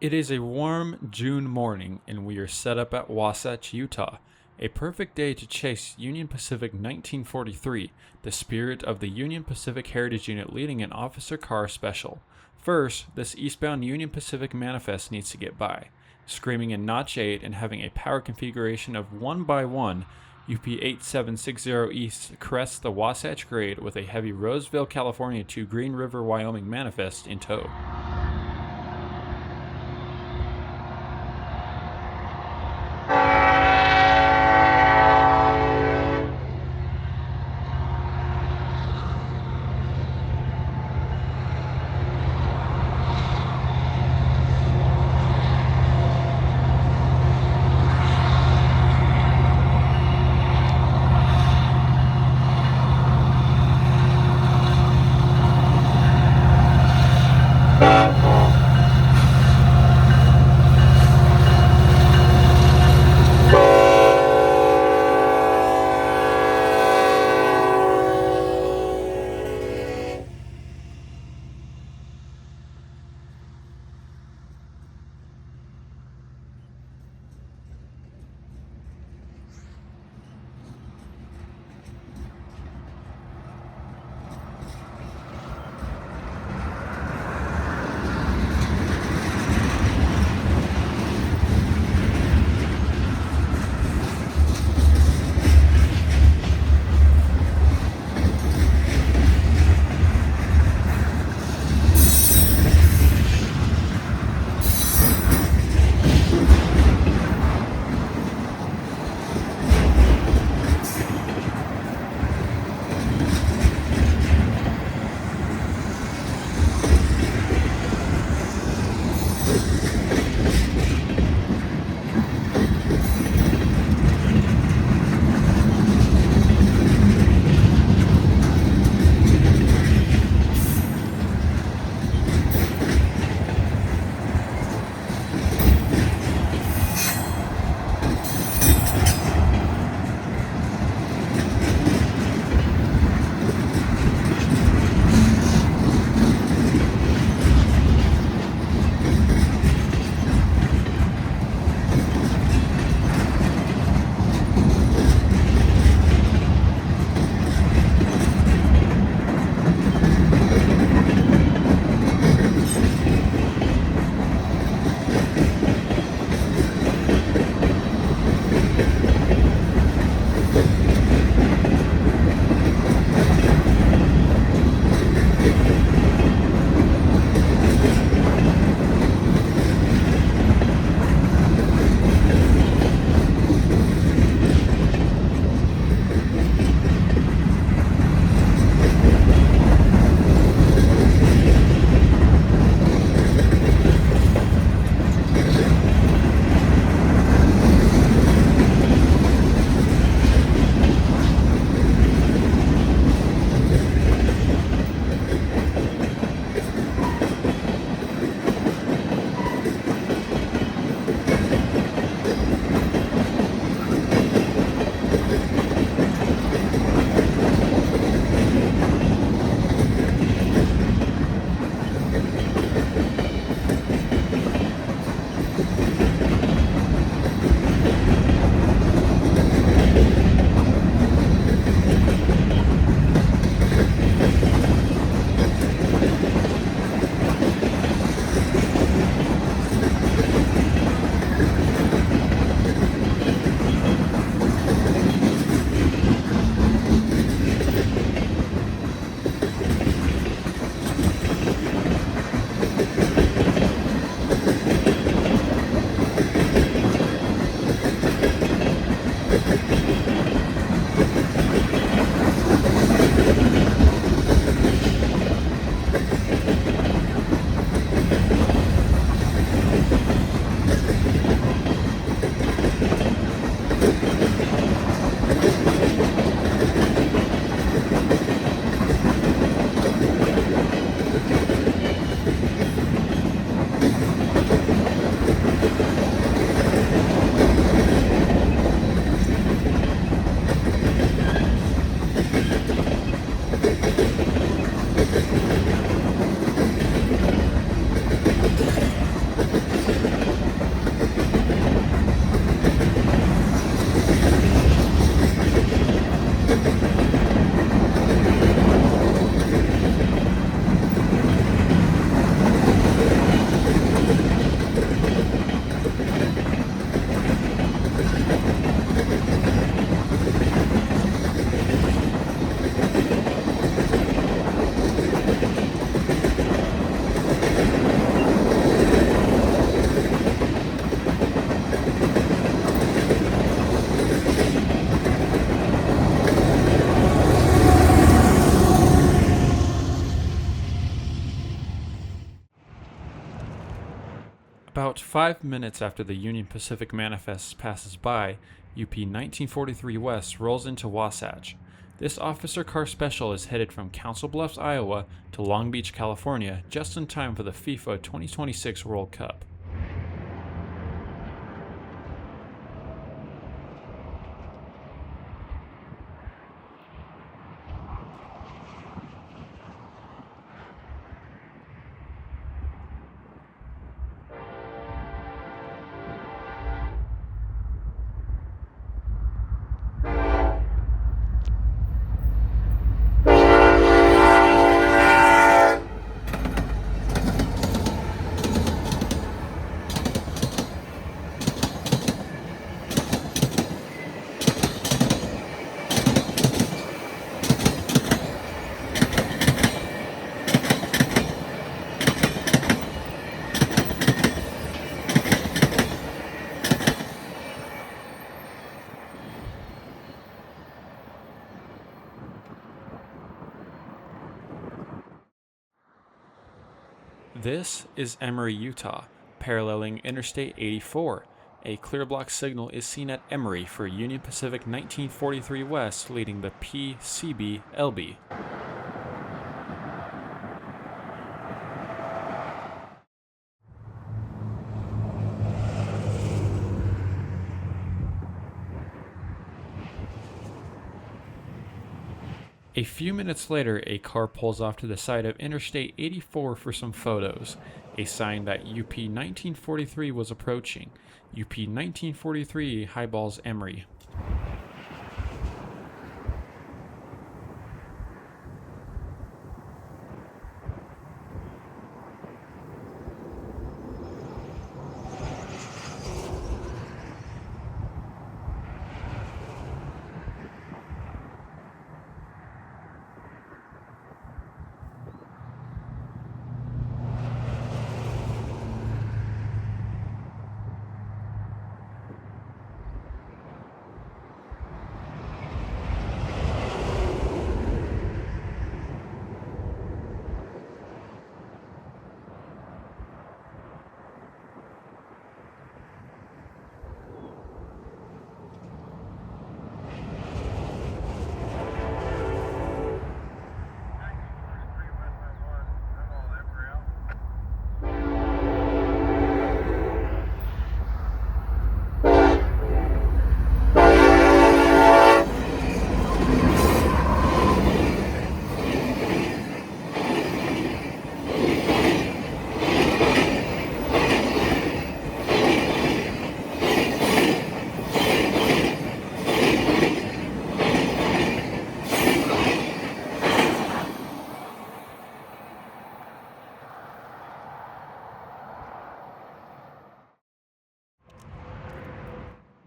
It is a warm June morning, and we are set up at Wasatch, Utah. A perfect day to chase Union Pacific 1943, the spirit of the Union Pacific Heritage Unit leading an officer car special. First, this eastbound Union Pacific manifest needs to get by. Screaming in Notch 8 and having a power configuration of 1x1, UP 8760 East crests the Wasatch Grade with a heavy Roseville, California to Green River, Wyoming manifest in tow. About 5 minutes after the Union Pacific Manifest passes by, UP 1943 West rolls into Wasatch. This officer car special is headed from Council Bluffs, Iowa to Long Beach, California, just in time for the FIFA 2026 World Cup. This is Emery, Utah, paralleling Interstate 84. A clear block signal is seen at Emery for Union Pacific 1943 West leading the PCB-LB. A few minutes later, a car pulls off to the side of Interstate 84 for some photos, a sign that UP 1943 was approaching. UP 1943 highballs Emery.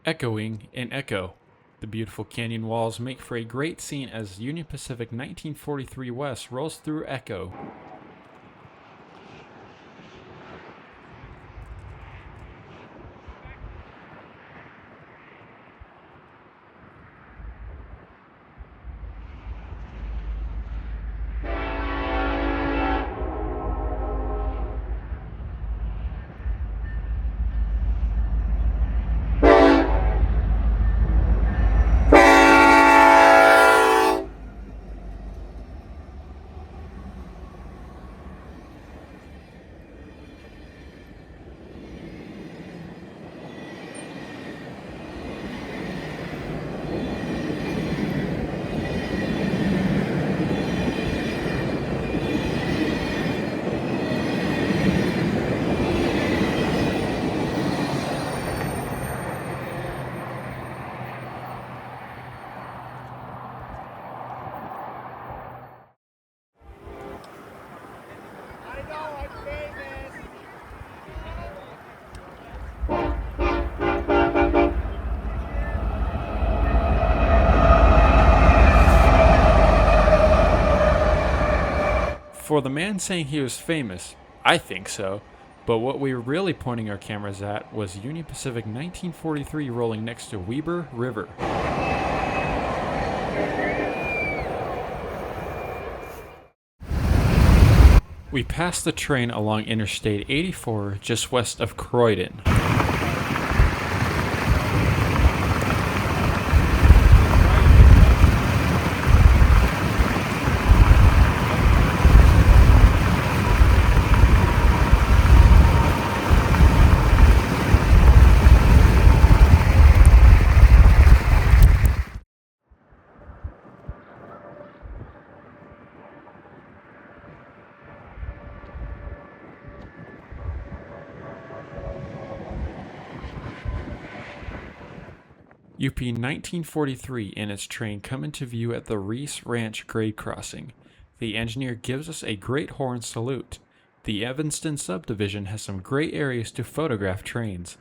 Echoing an echo. The beautiful canyon walls make for a great scene as Union Pacific 1943 West rolls through Echo. For the man saying he was famous, I think so, but what we were really pointing our cameras at was Union Pacific 1943 rolling next to Weber River. We passed the train along Interstate 84 just west of Croydon. UP 1943 and its train come into view at the Reese Ranch grade crossing. The engineer gives us a great horn salute. The Evanston Subdivision has some great areas to photograph trains.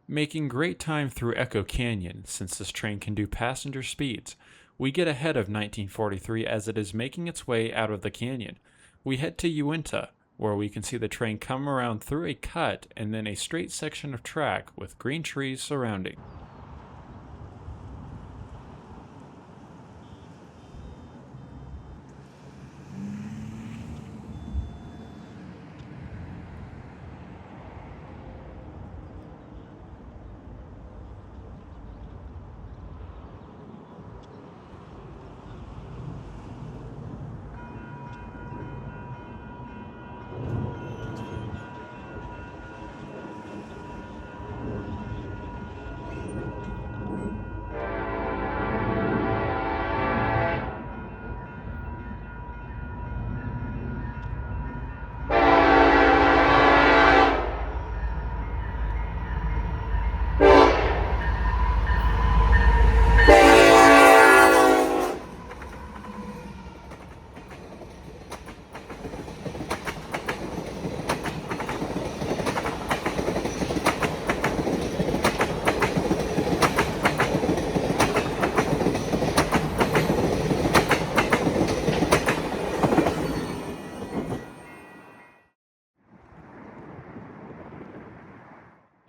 Making great time through Echo Canyon, since this train can do passenger speeds. We get ahead of 1943 as it is making its way out of the canyon. We head to Uinta, where we can see the train come around through a cut and then a straight section of track with green trees surrounding.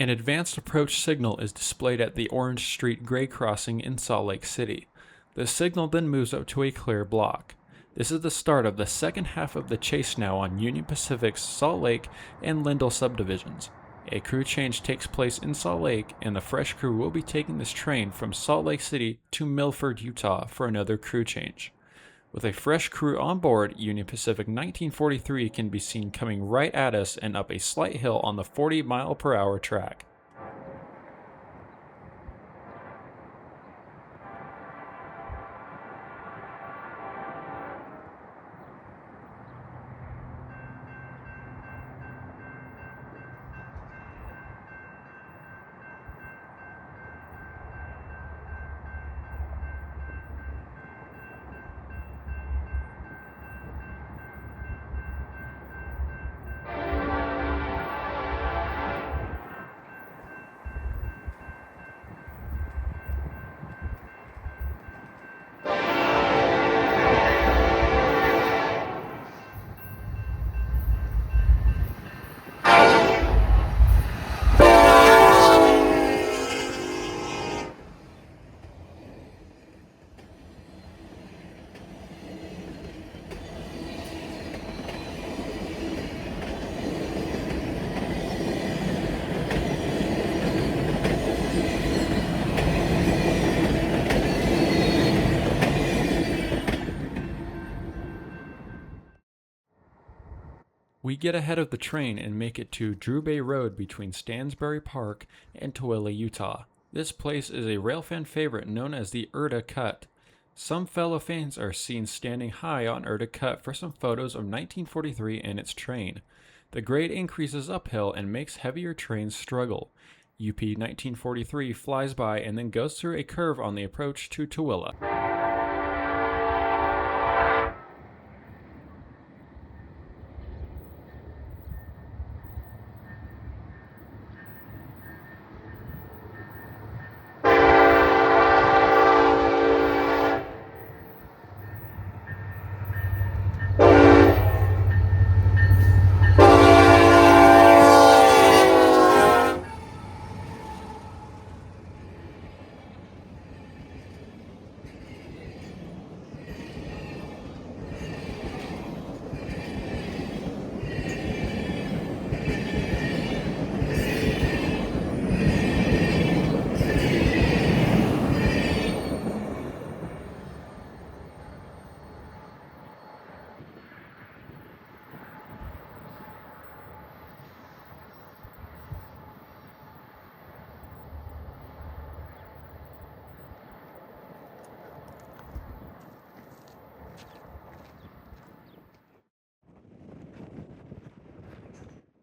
An advanced approach signal is displayed at the Orange Street grade crossing in Salt Lake City. The signal then moves up to a clear block. This is the start of the second half of the chase now on Union Pacific's Salt Lake and Lynndyl subdivisions. A crew change takes place in Salt Lake, and the fresh crew will be taking this train from Salt Lake City to Milford, Utah for another crew change. With a fresh crew on board, Union Pacific 1943 can be seen coming right at us and up a slight hill on the 40-mile-per-hour track. We get ahead of the train and make it to Drew Bay Road between Stansbury Park and Tooele, Utah. This place is a railfan favorite known as the Eureka Cut. Some fellow fans are seen standing high on Eureka Cut for some photos of 1943 and its train. The grade increases uphill and makes heavier trains struggle. UP 1943 flies by and then goes through a curve on the approach to Tooele.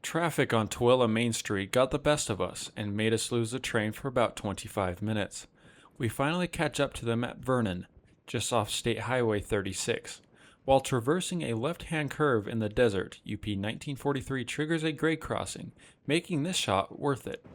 Traffic on Tooele Main Street got the best of us and made us lose the train for about 25 minutes. We finally catch up to them at Vernon, just off State Highway 36. While traversing a left-hand curve in the desert, UP 1943 triggers a grade crossing, making this shot worth it.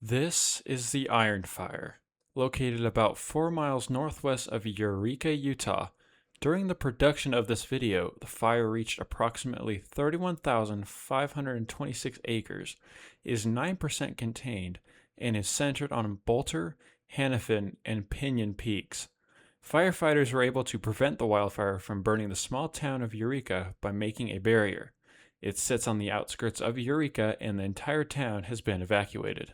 This is the Iron Fire, located about 4 miles northwest of Eureka, Utah. During the production of this video, the fire reached approximately 31,526 acres, is 9% contained, and is centered on Bolter, Hannafin, and Pinyon Peaks. Firefighters were able to prevent the wildfire from burning the small town of Eureka by making a barrier. It sits on the outskirts of Eureka, and the entire town has been evacuated.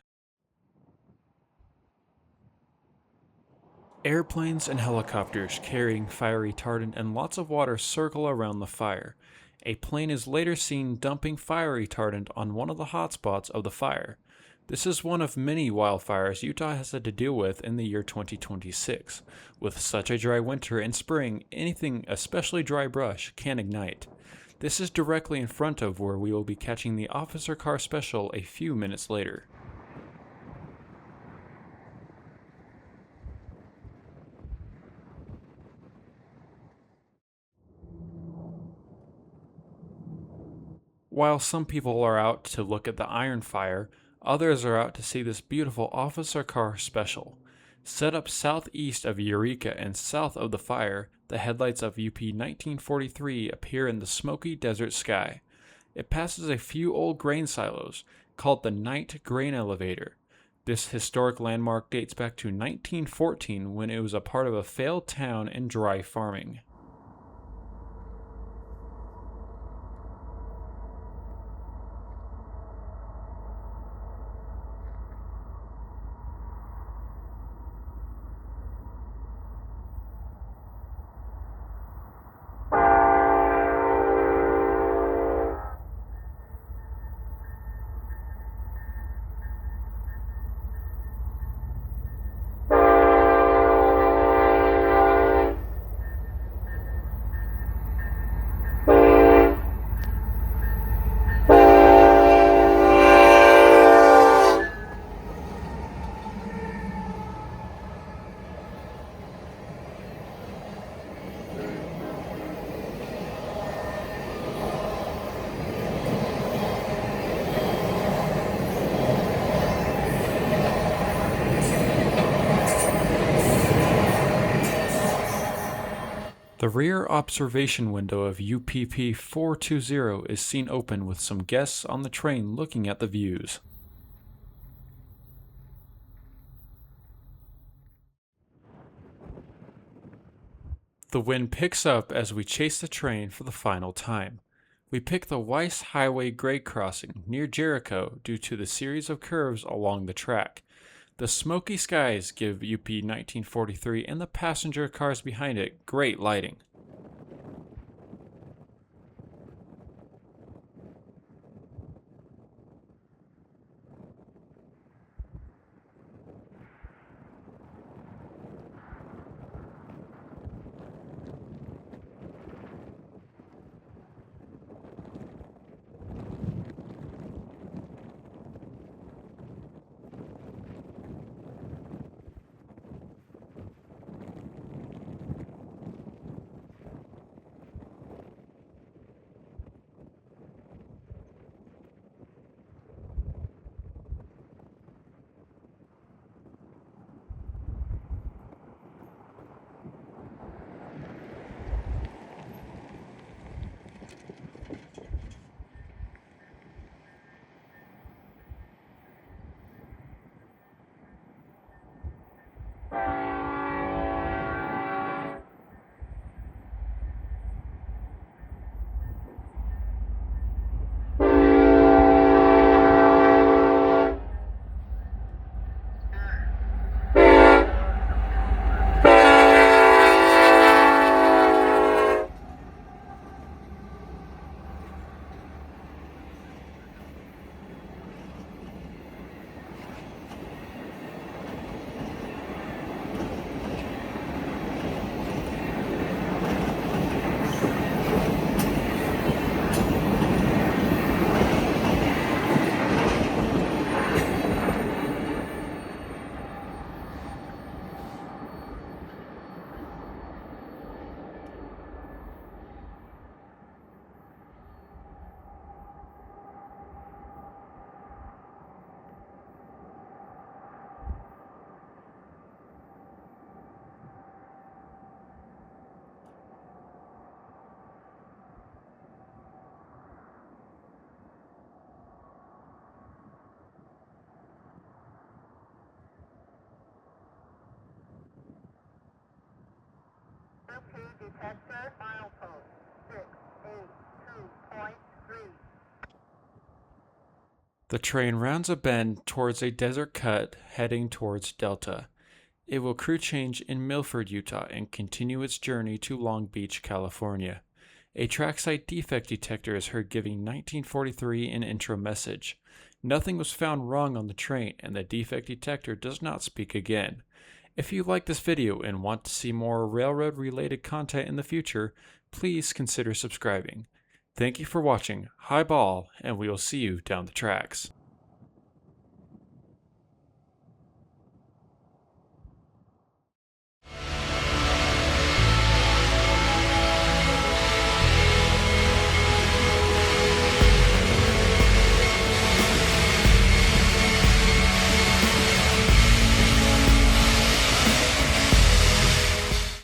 Airplanes and helicopters carrying fire retardant and lots of water circle around the fire. A plane is later seen dumping fire retardant on one of the hotspots of the fire. This is one of many wildfires Utah has had to deal with in the year 2026. With such a dry winter and spring, anything, especially dry brush, can ignite. This is directly in front of where we will be catching the officer car special a few minutes later. While some people are out to look at the Iron Fire, others are out to see this beautiful officer car special. Set up southeast of Eureka and south of the fire, the headlights of UP 1943 appear in the smoky desert sky. It passes a few old grain silos, called the Night Grain Elevator. This historic landmark dates back to 1914 when it was a part of a failed town and dry farming. The rear observation window of UPP 420 is seen open with some guests on the train looking at the views. The wind picks up as we chase the train for the final time. We pick the Weiss Highway grade crossing near Jericho due to the series of curves along the track. The smoky skies give UP 1943 and the passenger cars behind it great lighting. Detector, milepost 682.3. The train rounds a bend towards a desert cut heading towards Delta. It will crew change in Milford, Utah and continue its journey to Long Beach, California. A trackside defect detector is heard giving 1943 an intro message. Nothing was found wrong on the train and the defect detector does not speak again. If you like this video and want to see more railroad related content in the future, please consider subscribing. Thank you for watching, high ball, and we will see you down the tracks.